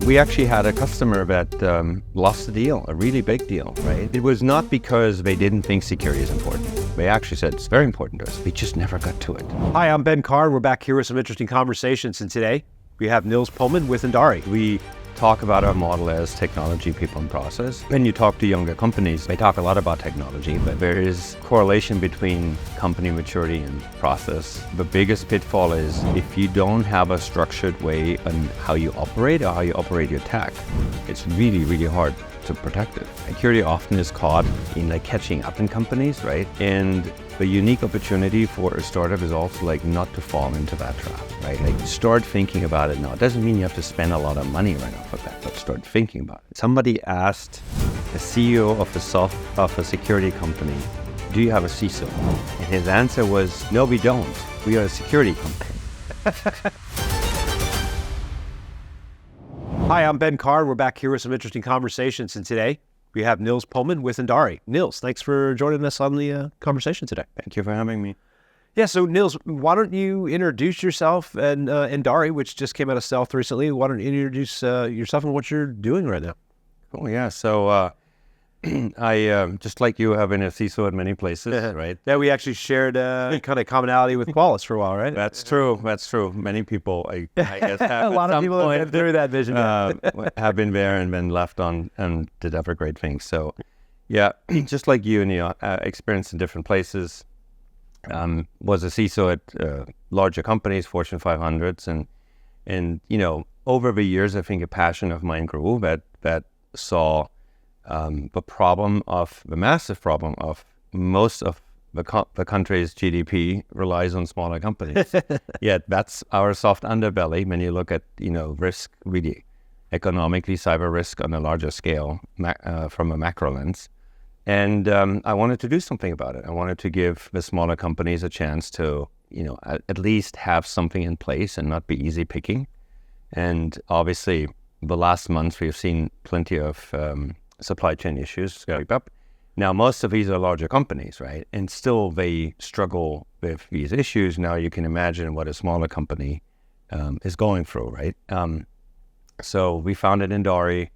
We actually had a customer that lost a deal, a really big deal, right? It was not because they didn't think security is important. They actually said it's very important to us. We just never got to it. Hi, I'm Ben Carr. We're back here with some interesting conversations. And today we have Nils Puhlmann with Endari. We talk about our model as technology, people, and process. When you talk to younger companies, they talk a lot about technology, but there is correlation between company maturity and process. The biggest pitfall is if you don't have a structured way on how you operate or how you operate your tech, it's really, really hard to protect it. Security often is caught in catching up in companies, right? And the unique opportunity for a startup is also not to fall into that trap, right? Start thinking about it now. It doesn't mean you have to spend a lot of money right off of that, but start thinking about it. Somebody asked the CEO of a security company, do you have a CISO? And his answer was, no, we don't. We are a security company. Hi, I'm Ben Carr. We're back here with some interesting conversations. And today we have Nils Puhlmann with Endari. Nils, thanks for joining us on the conversation today. Thank you for having me. Yeah, so Nils, why don't you introduce yourself and Endari, which just came out of stealth recently. Why don't you introduce yourself and what you're doing right now? Cool, yeah. So I, just like you, have been a CISO at many places, right? Yeah, we actually shared kind of commonality with Qualys for a while, right? That's true. That's true. Many people, I guess, have a lot of people have been through that vision. Have been there and been left on and did other great things. So, yeah, just like you, experienced in different places. Was a CISO at larger companies, Fortune 500s, and over the years, I think a passion of mine grew that saw the massive problem of most of the country's GDP relies on smaller companies. Yet that's our soft underbelly when you look at risk, really economically, cyber risk on a larger scale from a macro lens. And I wanted to do something about it. I wanted to give the smaller companies a chance to at least have something in place and not be easy picking. And obviously, the last months we've seen plenty of supply chain issues creep up. Now, most of these are larger companies, right? And still they struggle with these issues. Now you can imagine what a smaller company is going through, right? So we founded Endari,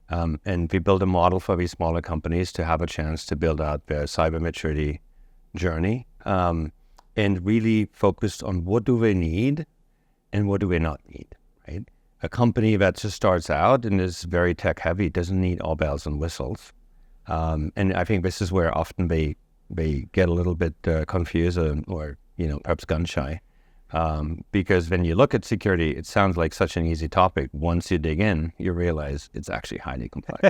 and we built a model for these smaller companies to have a chance to build out their cyber maturity journey, and really focused on what do they need and what do they not need, right? A company that just starts out and is very tech heavy doesn't need all bells and whistles. And I think this is where often they get a little bit confused or perhaps gun shy. Because when you look at security, it sounds like such an easy topic. Once you dig in, you realize it's actually highly complex.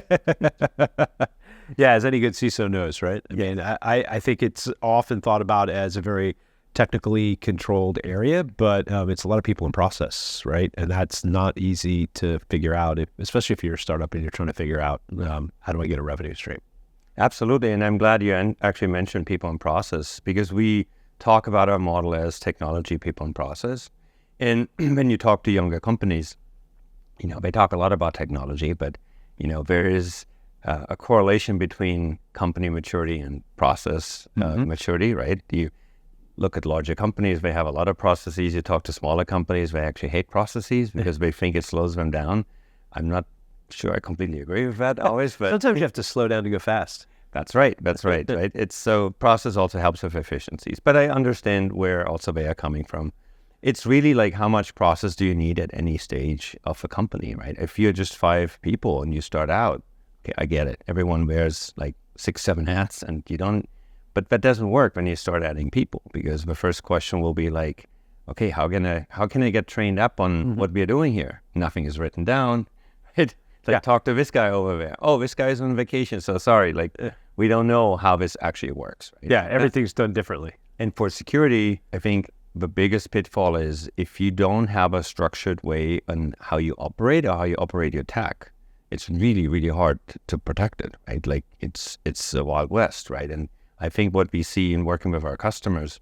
Yeah, as any good CISO knows, right? I mean, I think it's often thought about as a very technically controlled area, but it's a lot of people in process, right? And that's not easy to figure out, especially if you're a startup and you're trying to figure out how do I get a revenue stream? Absolutely, and I'm glad you actually mentioned people in process, because we talk about our model as technology, people, and process. And when you talk to younger companies, they talk a lot about technology, but there is a correlation between company maturity and process maturity, right? You look at larger companies, they have a lot of processes. You talk to smaller companies, they actually hate processes because they think it slows them down. I'm not sure I completely agree with that always, but sometimes you have to slow down to go fast. That's right, right? It's so process also helps with efficiencies, but I understand where also they are coming from. It's really how much process do you need at any stage of a company, right? If you're just 5 people and you start out, okay, I get it. Everyone wears 6, 7 hats and you don't. But that doesn't work when you start adding people, because the first question will be okay, how can I get trained up on what we're doing here? Nothing is written down. Talk to this guy over there. Oh, this guy's on vacation, so sorry. We don't know how this actually works. Right? Yeah, everything's done differently. And for security, I think the biggest pitfall is if you don't have a structured way on how you operate or how you operate your tech, it's really, really hard to protect it, right? It's a Wild West, right? And I think what we see in working with our customers,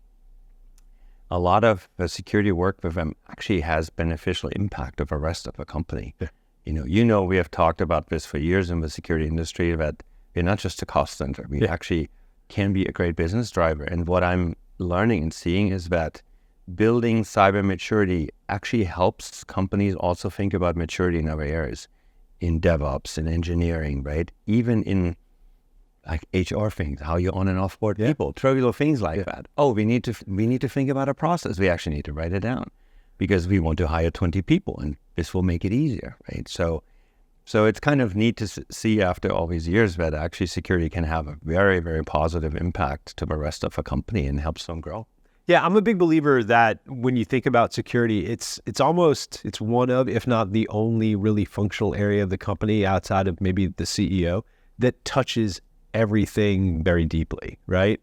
a lot of the security work with them actually has beneficial impact of the rest of the company. Yeah. We have talked about this for years in the security industry, that we're not just a cost center. We actually can be a great business driver. And what I'm learning and seeing is that building cyber maturity actually helps companies also think about maturity in other areas. in DevOps and engineering, right? Even in like HR things, how you on and offboard people, trivial things like that. Oh, we need to think about a process. We actually need to write it down because we want to hire 20 people, and this will make it easier, right? So it's kind of neat to see after all these years that actually security can have a very, very positive impact to the rest of a company and helps them grow. Yeah, I'm a big believer that when you think about security, it's one of, if not the only really functional area of the company outside of maybe the CEO that touches everything very deeply, right?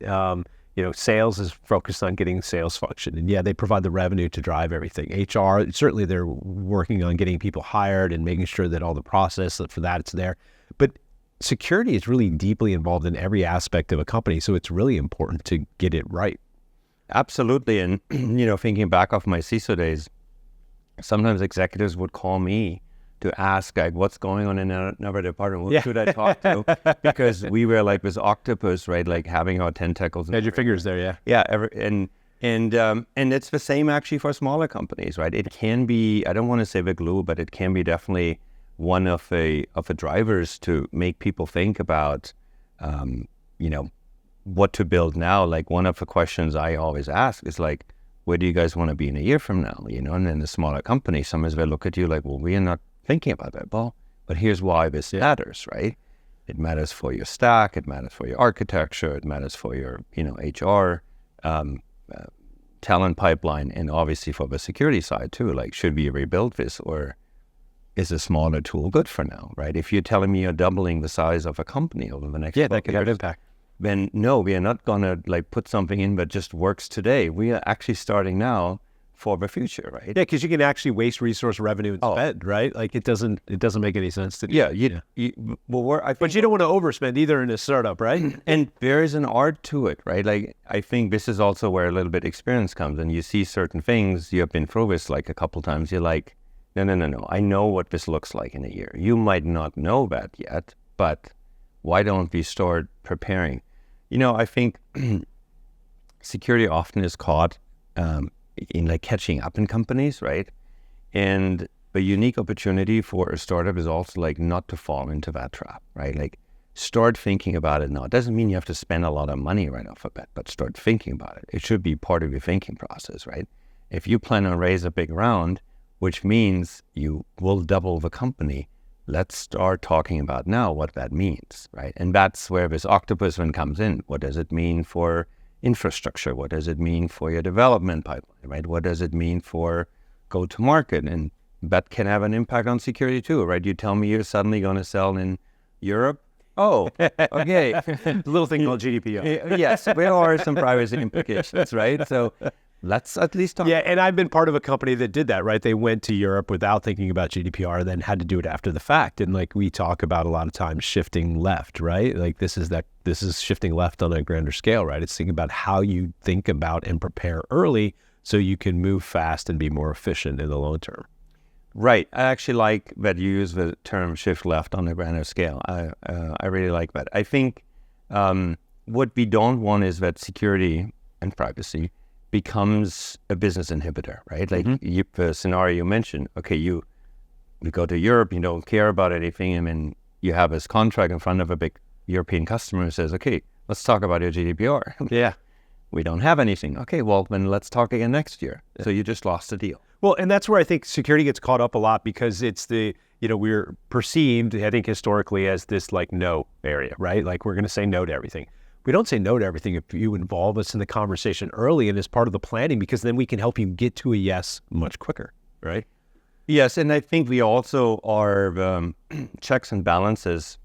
Sales is focused on getting sales function, and they provide the revenue to drive everything. HR, certainly they're working on getting people hired and making sure that all the process for that it's there. But security is really deeply involved in every aspect of a company, so it's really important to get it right. Absolutely. And, thinking back of my CISO days, sometimes executives would call me to ask, like, what's going on in another department? Who should I talk to? Because we were like this octopus, right? Like having our tentacles. Had your fingers there, yeah. Yeah. And it's the same actually for smaller companies, right? It can be, I don't want to say the glue, but it can be definitely one of the drivers to make people think about, what to build now. Like one of the questions I always ask is like, where do you guys want to be in a year from now? And then the smaller company, sometimes they look at you like, well, we are not thinking about that. Well, but here's why this matters, right? It matters for your stack, it matters for your architecture, it matters for your, HR, talent pipeline, and obviously for the security side too. Like, should we rebuild this, or is a smaller tool good for now, right? If you're telling me you're doubling the size of a company over the next 12 that could years, have impact. Then no, we are not going to like put something in that just works today. We are actually starting now for the future, right? Yeah, because you can actually waste resource revenue and spend, right? Like it doesn't make any sense to do. Yeah, but you don't want to overspend either in a startup, right? And there is an art to it, right? Like I think this is also where a little bit experience comes, and you see certain things. You have been through this like a couple times. You're like, no. I know what this looks like in a year. You might not know that yet, but why don't we start preparing? I think security often is caught in like catching up in companies, right? And the unique opportunity for a startup is also like not to fall into that trap, right? Like start thinking about it now. It doesn't mean you have to spend a lot of money right off the bat, but start thinking about it. It should be part of your thinking process, right? If you plan on raise a big round, which means you will double the company, let's start talking about now what that means, right? And that's where this octopus one comes in. What does it mean for infrastructure? What does it mean for your development pipeline, right? What does it mean for go-to-market? And that can have an impact on security too, right? You tell me you're suddenly going to sell in Europe. Oh, okay. A little thing called GDPR. Yes, there are some privacy implications, right? So let's at least talk. Yeah, and I've been part of a company that did that, right? They went to Europe without thinking about GDPR, then had to do it after the fact. And like we talk about a lot of times shifting left, right? Like this is shifting left on a grander scale, right? It's thinking about how you think about and prepare early so you can move fast and be more efficient in the long term. Right. I actually like that you use the term shift left on a grander scale. I really like that. I think what we don't want is that security and privacy becomes a business inhibitor, right? Like the scenario you mentioned, okay, you go to Europe, you don't care about anything, and then you have this contract in front of a big European customer who says, okay, let's talk about your GDPR. Yeah. We don't have anything. Okay, well, then let's talk again next year. Yeah. So you just lost the deal. Well, and that's where I think security gets caught up a lot because it's we're perceived, I think, historically as this like no area, right? Like we're going to say no to everything. We don't say no to everything if you involve us in the conversation early and as part of the planning, because then we can help you get to a yes much quicker, right? Yes, and I think we also are checks and balances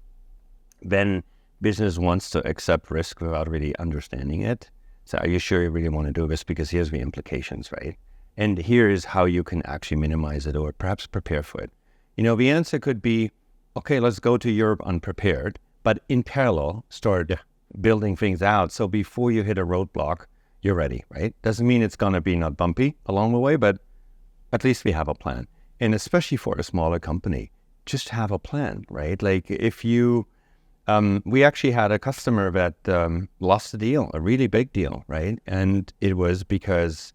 when business wants to accept risk without really understanding it. So are you sure you really want to do this? Because here's the implications, right? And here is how you can actually minimize it or perhaps prepare for it. The answer could be, okay, let's go to Europe unprepared, but in parallel, start building things out. So before you hit a roadblock, you're ready, right? Doesn't mean it's going to be not bumpy along the way, but at least we have a plan. And especially for a smaller company, just have a plan, right? Like if you, we actually had a customer that lost a deal, a really big deal, right? And it was because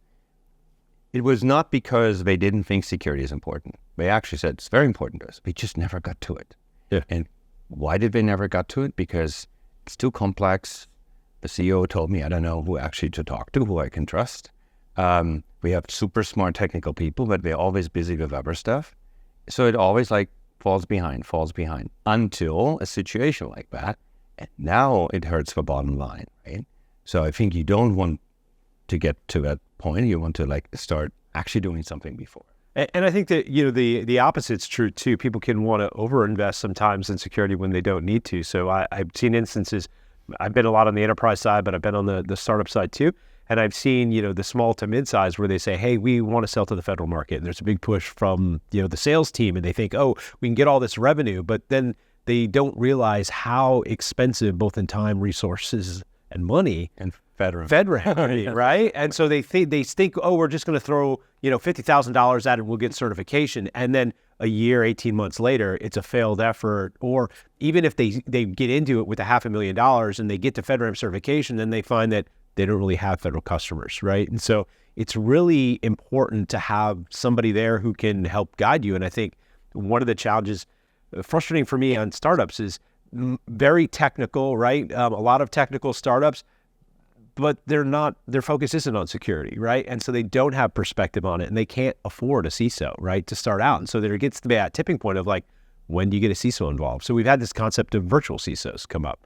it was not because they didn't think security is important. They actually said it's very important to us. We just never got to it. Yeah. And why did they never got to it? Because it's too complex. The CEO told me, I don't know who actually to talk to, who I can trust. We have super smart technical people, but they're always busy with other stuff. So it always like falls behind until a situation like that. And now it hurts the bottom line, right? So I think you don't want to get to that point. You want to like start actually doing something before. And I think that, you know, the opposite's true too. People can want to overinvest sometimes in security when they don't need to. So I've seen instances, I've been a lot on the enterprise side, but I've been on the startup side too. And I've seen, you know, the small to mid-size where they say, hey, we want to sell to the federal market. And there's a big push from, you know, the sales team. And they think, oh, we can get all this revenue. But then they don't realize how expensive, both in time, resources, and money. And FedRAMP, right? And so they think, oh, we're just going to throw, you know, $50,000 at it and we'll get certification. And then a year, 18 months later, it's a failed effort. Or even if they get into it with $500,000 and they get to FedRAMP certification, then they find that they don't really have federal customers, right? And so it's really important to have somebody there who can help guide you. And I think one of the challenges, frustrating for me on startups, is very technical, right? A lot of technical startups, but their focus isn't on security, right? And so they don't have perspective on it, and they can't afford a CISO, right, to start out. And so there gets to be that tipping point of like, when do you get a CISO involved? So we've had this concept of virtual CISOs come up.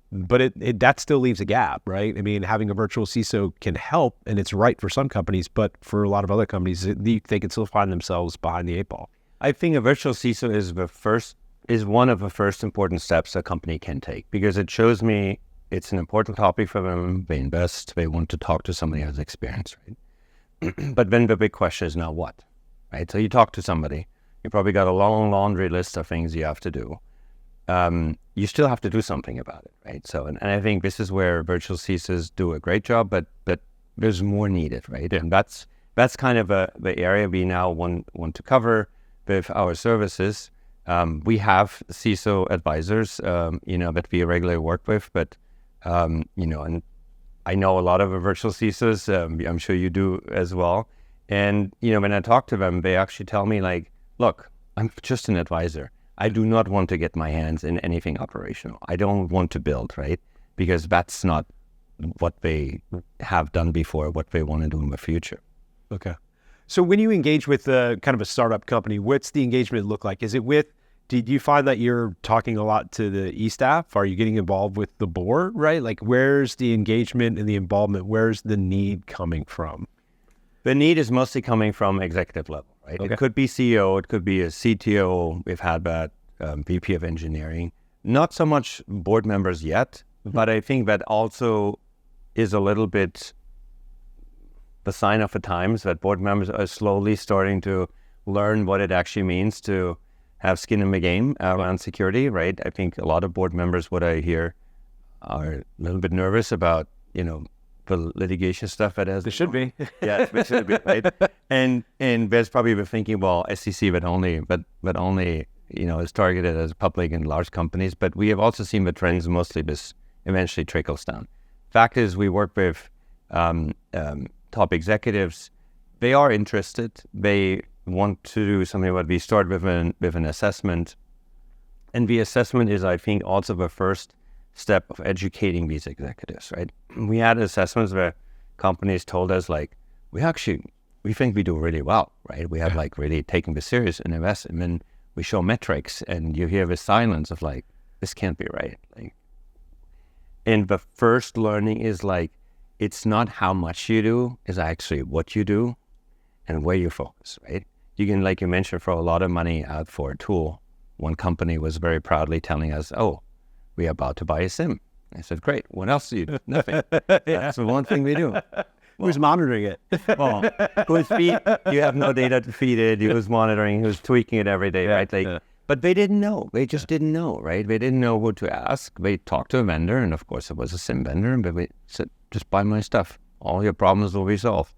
But that still leaves a gap, right? I mean, having a virtual CISO can help, and it's right for some companies, but for a lot of other companies, they can still find themselves behind the 8 ball. I think a virtual CISO is one of the first important steps a company can take, because it shows me it's an important topic for them. They invest, they want to talk to somebody who has experience, right? But then the big question is now what, right? So you talk to somebody, you probably got a long laundry list of things you have to do. You still have to do something about it, right? So, and I think this is where virtual CISOs do a great job, but there's more needed, right? Yeah. And that's kind of the area we now want to cover with our services. We have CISO advisors, that we regularly work with, but, and I know a lot of virtual CISOs, I'm sure you do as well. And, when I talk to them, they actually tell me like, look, I'm just an advisor. I do not want to get my hands in anything operational. I don't want to build, right? Because that's not what they have done before, what they want to do in the future. Okay. So when you engage with kind of a startup company, what's the engagement look like? Did you find that you're talking a lot to the E-staff? Are you getting involved with the board, right? Like, where's the engagement and the involvement? Where's the need coming from? The need is mostly coming from executive level, right? Okay. It could be CEO, it could be a CTO. We've had that, VP of engineering. Not so much board members yet, but I think that also is a little bit the sign of the times that board members are slowly starting to learn what it actually means to have skin in the game around security, right? I think a lot of board members, what I hear, are a little bit nervous about, the litigation stuff that has. There should be. Yeah, it should be, right? And there's probably been thinking, well, SEC, but only, is targeted as public and large companies. But we have also seen the trends mostly this eventually trickles down. Fact is, we work with top executives. They are interested. They want to do something. What we start with an assessment, and the assessment is, I think, also the first step of educating these executives, right? We had assessments where companies told us like, we think we do really well, right? We have like really taken this serious and invest, and then we show metrics and you hear the silence of like, this can't be right. Like, and the first learning is like, it's not how much you do, it's actually what you do and where you focus, right? You can, like you mentioned, throw a lot of money out for a tool. One company was very proudly telling us, oh, we're about to buy a SIEM. I said, great. What else do you do? Nothing. That's the one thing we do. Who's monitoring it? Well, you have no data to feed it. Who's monitoring, who's tweaking it every day, right? But they didn't know. They just didn't know, right? They didn't know who to ask. They talked to a vendor, and of course it was a SIEM vendor, but we said, just buy my stuff. All your problems will be solved.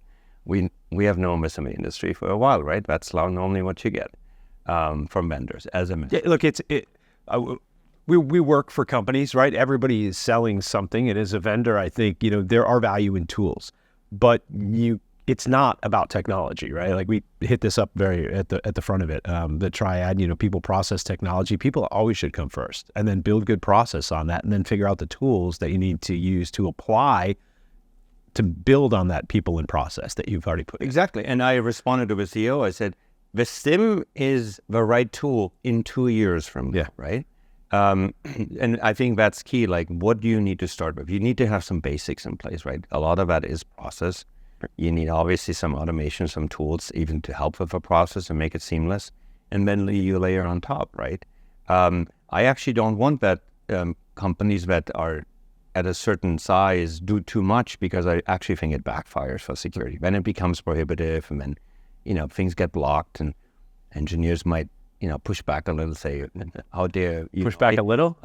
We have known this in the industry for a while, right? That's normally what you get from vendors as a vendor. Yeah, look, we work for companies, right? Everybody is selling something, and as a vendor, I think there are value in tools, but it's not about technology, right? Like we hit this up very at the front of it. The triad, people, process, technology. People always should come first, and then build good process on that, and then figure out the tools that you need to use to apply to build on that people and process that you've already put in. Exactly. And I responded to the CEO. I said, the SIEM is the right tool in 2 years from now, right? And I think that's key. Like, what do you need to start with? You need to have some basics in place, right? A lot of that is process. You need obviously some automation, some tools even to help with the process and make it seamless. And then you layer on top, right? I actually don't want that companies that are at a certain size do too much, because I actually think it backfires for security. Then it becomes prohibitive, and then, things get blocked, and engineers might, push back a little, say, how dare you push back a little?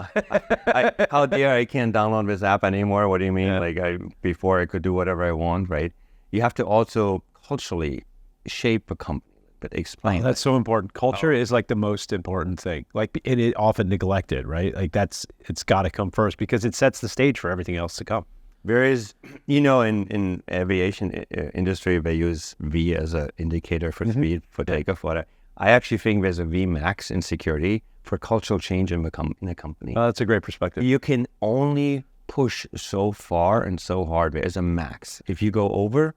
How dare I can't download this app anymore? What do you mean? Yeah. Like before I could do whatever I want, right? You have to also culturally shape a company, but explain. That's so important. Culture is like the most important thing. Like it is often neglected, right? Like it's got to come first, because it sets the stage for everything else to come. There is, in aviation industry, they use V as an indicator for speed, for takeoff, whatever. I actually think there's a Vmax in security for cultural change in a company. That's a great perspective. You can only push so far and so hard. There's a max. If you go over,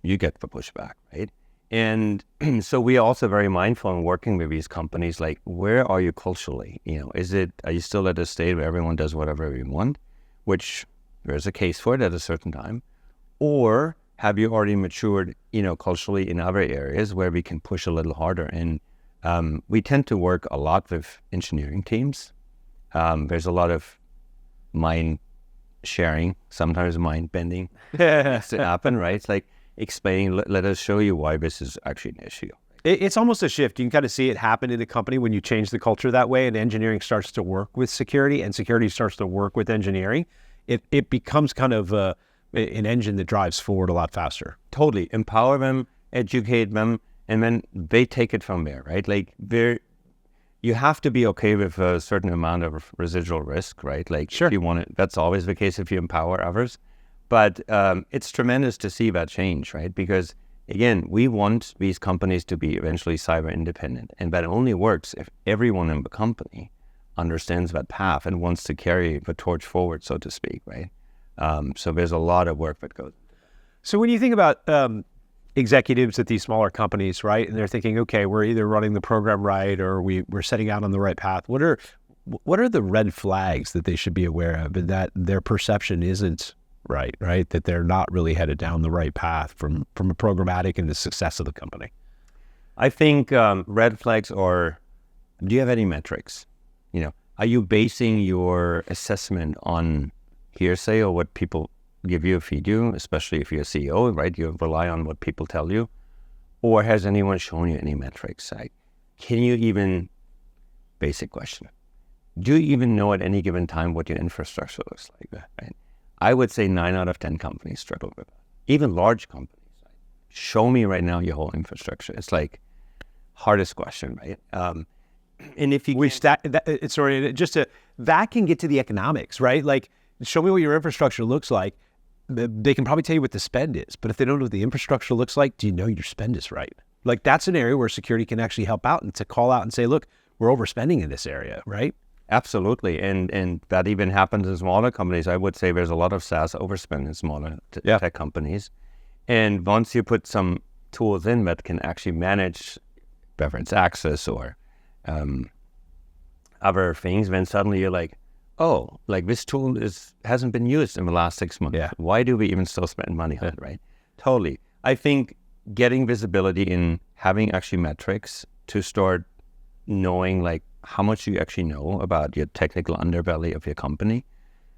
you get the pushback, right? And so we are also very mindful in working with these companies, like, where are you culturally? Are you still at a state where everyone does whatever they want, which there's a case for it at a certain time? Or have you already matured, culturally in other areas where we can push a little harder? And we tend to work a lot with engineering teams. There's a lot of mind sharing, sometimes mind bending to happen, right? It's like explaining, let us show you why this is actually an issue. It's almost a shift. You can kind of see it happen in a company when you change the culture that way, and engineering starts to work with security, and security starts to work with engineering. It becomes kind of an engine that drives forward a lot faster. Totally. Empower them, educate them, and then they take it from there, right? Like, you have to be okay with a certain amount of residual risk, right? Like, sure, if you want it, that's always the case if you empower others. But it's tremendous to see that change, right? Because, again, we want these companies to be eventually cyber independent. And that only works if everyone in the company understands that path and wants to carry the torch forward, so to speak, right? So there's a lot of work that goes into that. So when you think about executives at these smaller companies, right, and they're thinking, okay, we're either running the program right, or we're setting out on the right path, what are the red flags that they should be aware of, and that their perception isn't right, that they're not really headed down the right path from a programmatic and the success of the company? I think red flags are, do you have any metrics? Are you basing your assessment on hearsay or what people give you, feed you, especially if you're a CEO, right? You rely on what people tell you. Or has anyone shown you any metrics? Like, can you even, basic question, do you even know at any given time what your infrastructure looks like, right? I would say 9 out of 10 companies struggle with that. Even large companies. Right? Show me right now your whole infrastructure. It's like hardest question, right? And if you that can get to the economics, right? Like, show me what your infrastructure looks like. They can probably tell you what the spend is, but if they don't know what the infrastructure looks like, do you know your spend is right? Like, that's an area where security can actually help out, and to call out and say, look, we're overspending in this area, right? Absolutely. And that even happens in smaller companies. I would say there's a lot of SaaS overspend in smaller tech companies. And once you put some tools in that can actually manage whether it's access or other things, then suddenly you're like, oh, like this tool hasn't been used in the last 6 months. Yeah. Why do we even still spend money on it, right? Totally. I think getting visibility in having actually metrics to start knowing like how much you actually know about your technical underbelly of your company.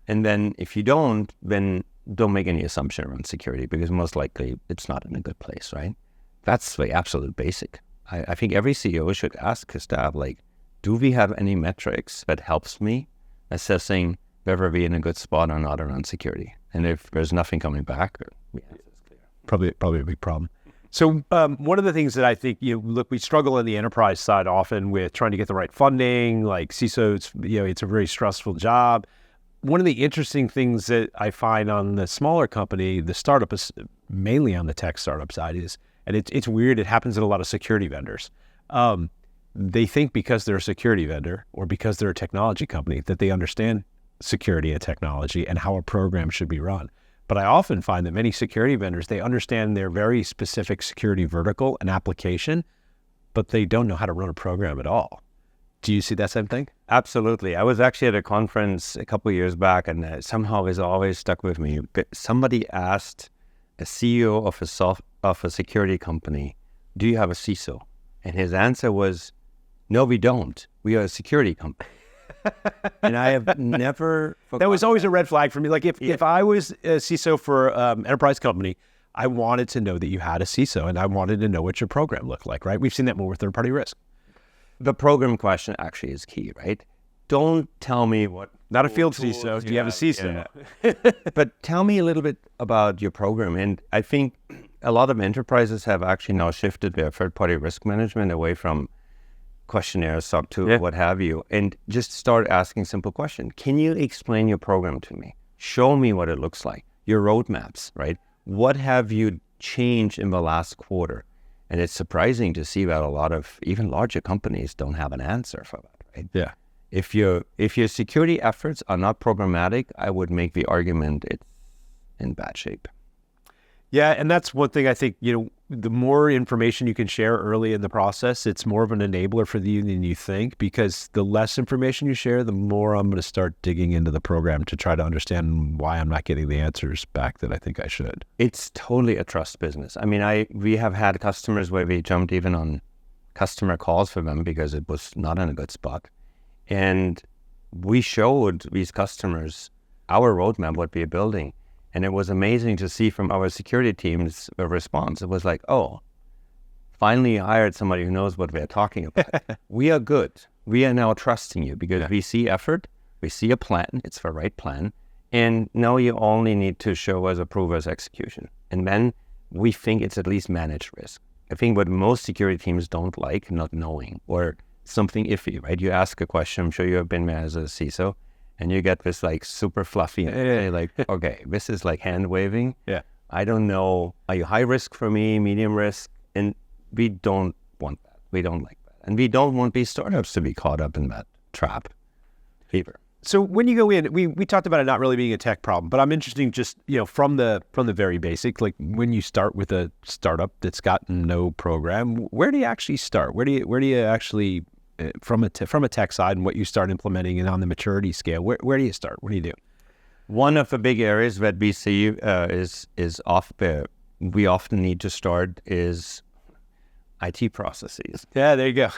And then if you don't, then don't make any assumption around security, because most likely it's not in a good place, right? That's the absolute basic. I think every CEO should ask his staff, like, do we have any metrics that helps me assessing whether we're in a good spot or not around security? And if there's nothing coming back, the answer is clear. Probably a big problem. So one of the things that I think, look, we struggle in the enterprise side often with trying to get the right funding, like CISO, it's a very stressful job. One of the interesting things that I find on the smaller company, the startup mainly on the tech startup side is, and it's weird, it happens in a lot of security vendors. They think because they're a security vendor or because they're a technology company that they understand security and technology and how a program should be run. But I often find that many security vendors, they understand their very specific security vertical and application, but they don't know how to run a program at all. Do you see that same thing? Absolutely. I was actually at a conference a couple of years back, and somehow it's always stuck with me. Somebody asked a CEO of a security company, "Do you have a CISO?" And his answer was, "No, we don't. We are a security company." And I have never forgotten. That was always a red flag for me. Like if I was a CISO for enterprise company, I wanted to know that you had a CISO, and I wanted to know what your program looked like, right? We've seen that more with third-party risk. The program question actually is key, right? Don't tell me what... Not a field CISO. Do you have a CISO? Yeah. But tell me a little bit about your program. And I think a lot of enterprises have actually now shifted their third-party risk management away from questionnaires, SOC 2, what have you, and just start asking simple questions. Can you explain your program to me? Show me what it looks like. Your roadmaps, right? What have you changed in the last quarter? And it's surprising to see that a lot of even larger companies don't have an answer for that, right? Yeah. If your security efforts are not programmatic, I would make the argument it's in bad shape. Yeah, and that's one thing I think, the more information you can share early in the process, it's more of an enabler for you than you think, because the less information you share, the more I'm going to start digging into the program to try to understand why I'm not getting the answers back that I think I should. It's totally a trust business. I mean, we have had customers where we jumped even on customer calls for them because it was not in a good spot. And we showed these customers our roadmap, what we're building. And it was amazing to see from our security team's response. It was like, oh, finally hired somebody who knows what we're talking about. We are good. We are now trusting you because we see effort. We see a plan. It's the right plan. And now you only need to show us, approve us execution. And then we think it's at least managed risk. I think what most security teams don't like, not knowing or something iffy, right? You ask a question. I'm sure you have been there as a CISO. And you get this like super fluffy, like, okay, this is like hand waving. Yeah. I don't know. Are you high risk for me, medium risk? And we don't want that. We don't like that. And we don't want these startups to be caught up in that trap either. So when you go in, we talked about it not really being a tech problem, but I'm interested just, from the very basic, like when you start with a startup that's got no program, where do you actually start? Where do you actually... From a tech side and what you start implementing and on the maturity scale, where do you start? What do you do? One of the big areas that we see we often need to start is IT processes. Yeah, there you go.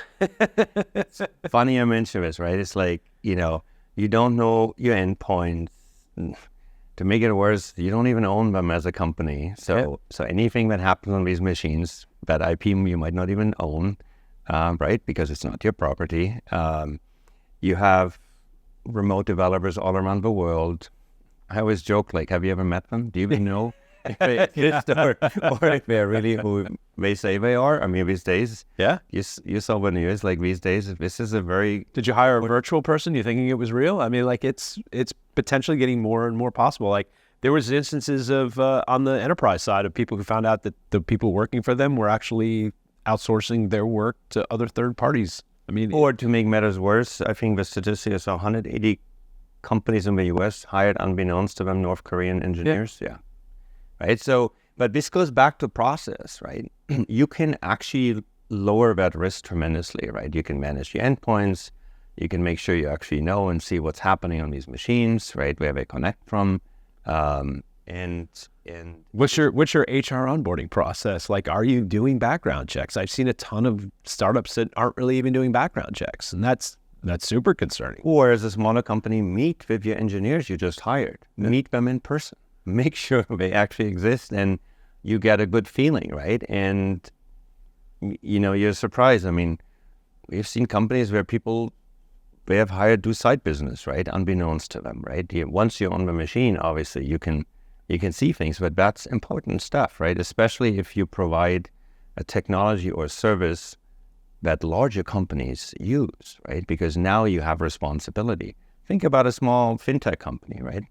It's funny I mention this, right? It's like, you don't know your endpoints. To make it worse, you don't even own them as a company. So anything that happens on these machines, that IP you might not even own, right? Because it's not your property. You have remote developers all around the world. I always joke, like, have you ever met them? Do you even know if they exist or if they're really who they say they are? I mean, these days, you saw the news, like these days, this is a very... Did you hire a virtual person? You thinking it was real? I mean, like, it's potentially getting more and more possible. Like, there was instances of, on the enterprise side, of people who found out that the people working for them were actually outsourcing their work to other third parties. I mean, or to make matters worse, I think the statistic is 180 companies in the US hired unbeknownst to them North Korean engineers. Yeah. Right. So, but this goes back to process, right? You can actually lower that risk tremendously, right? You can manage your endpoints. You can make sure you actually know and see what's happening on these machines, right? Where they connect from. And what's your HR onboarding process? Like, are you doing background checks? I've seen a ton of startups that aren't really even doing background checks, and that's super concerning. Or as a smaller company, meet with your engineers you just hired. Meet them in person. Make sure they actually exist, and you get a good feeling, right? And you're surprised. I mean, we've seen companies where people they have hired do side business, right? Unbeknownst to them, right? Once you're on the machine, obviously you can see things, but that's important stuff, right? Especially if you provide a technology or a service that larger companies use, right? Because now you have responsibility. Think about a small fintech company, right?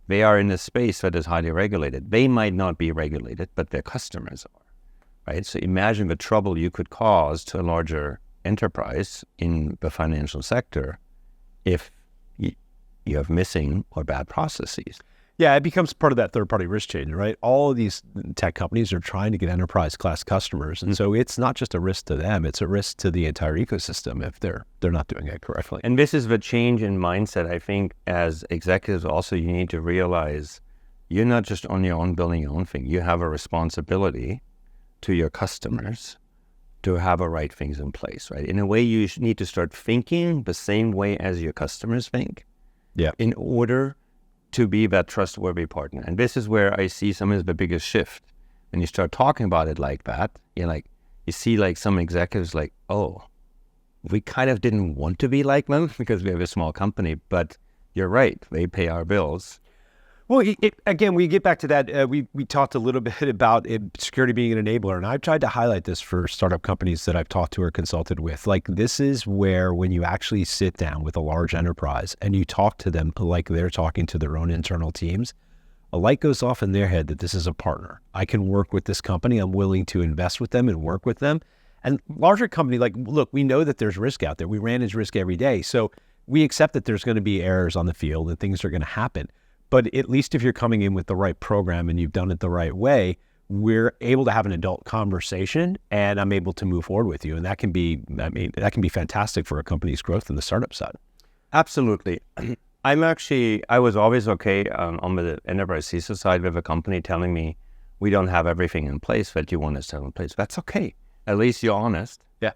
They are in a space that is highly regulated. They might not be regulated, but their customers are, right? So imagine the trouble you could cause to a larger enterprise in the financial sector if you have missing or bad processes. Yeah, it becomes part of that third-party risk chain, right? All of these tech companies are trying to get enterprise-class customers, and so it's not just a risk to them; it's a risk to the entire ecosystem if they're not doing it correctly. And this is the change in mindset. I think as executives, also you need to realize you're not just on your own building your own thing. You have a responsibility to your customers to have the right things in place, right? In a way, you need to start thinking the same way as your customers think, in order to be that trustworthy partner. And this is where I see some of the biggest shift. When you start talking about it like that, you see like some executives like, oh, we kind of didn't want to be like them because we have a small company, but you're right, they pay our bills. Well, again, we get back to that. We talked a little bit about security being an enabler, and I've tried to highlight this for startup companies that I've talked to or consulted with. Like, this is where when you actually sit down with a large enterprise and you talk to them like they're talking to their own internal teams, a light goes off in their head that this is a partner. I can work with this company. I'm willing to invest with them and work with them. And larger company, like, look, we know that there's risk out there. We manage risk every day. So we accept that there's going to be errors on the field and things are going to happen. But at least if you're coming in with the right program and you've done it the right way, we're able to have an adult conversation and I'm able to move forward with you. And that can be, that can be fantastic for a company's growth in the startup side. Absolutely. I was always okay on the enterprise CISO side with a company telling me, we don't have everything in place that you want us to have in place. That's okay. At least you're honest. Yeah.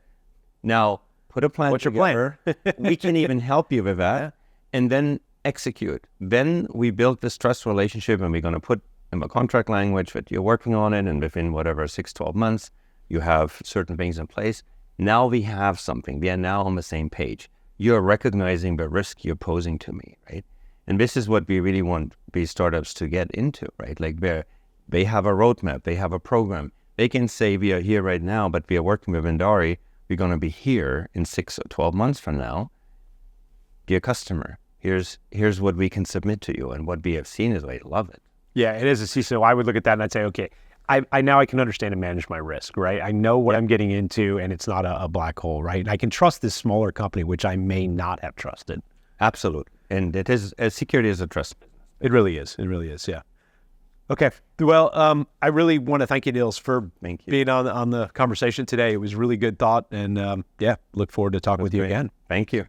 Now, put a plan together. What's your plan? We can even help you with that. And then execute. Then we build this trust relationship and we're going to put in the contract language that you're working on it, and within whatever 6-12 months, you have certain things in place. Now we have something. We are now on the same page. You're recognizing the risk you're posing to me, right? And this is what we really want these startups to get into, right? Like they have a roadmap, they have a program. They can say we are here right now, but we are working with Endari. We're going to be here in 6 or 12 months from now. Be a customer. Here's what we can submit to you, and what we have seen is I love it. Yeah, it is a CISO. I would look at that and I'd say, okay, I now I can understand and manage my risk, right? I know what I'm getting into, and it's not a black hole, right? And I can trust this smaller company, which I may not have trusted. Absolutely, and it is security is a trust business. It really is. It really is. Yeah. Okay. Well, I really want to thank you, Nils, for being on the conversation today. It was really good thought, and look forward to talking with you again. Thank you.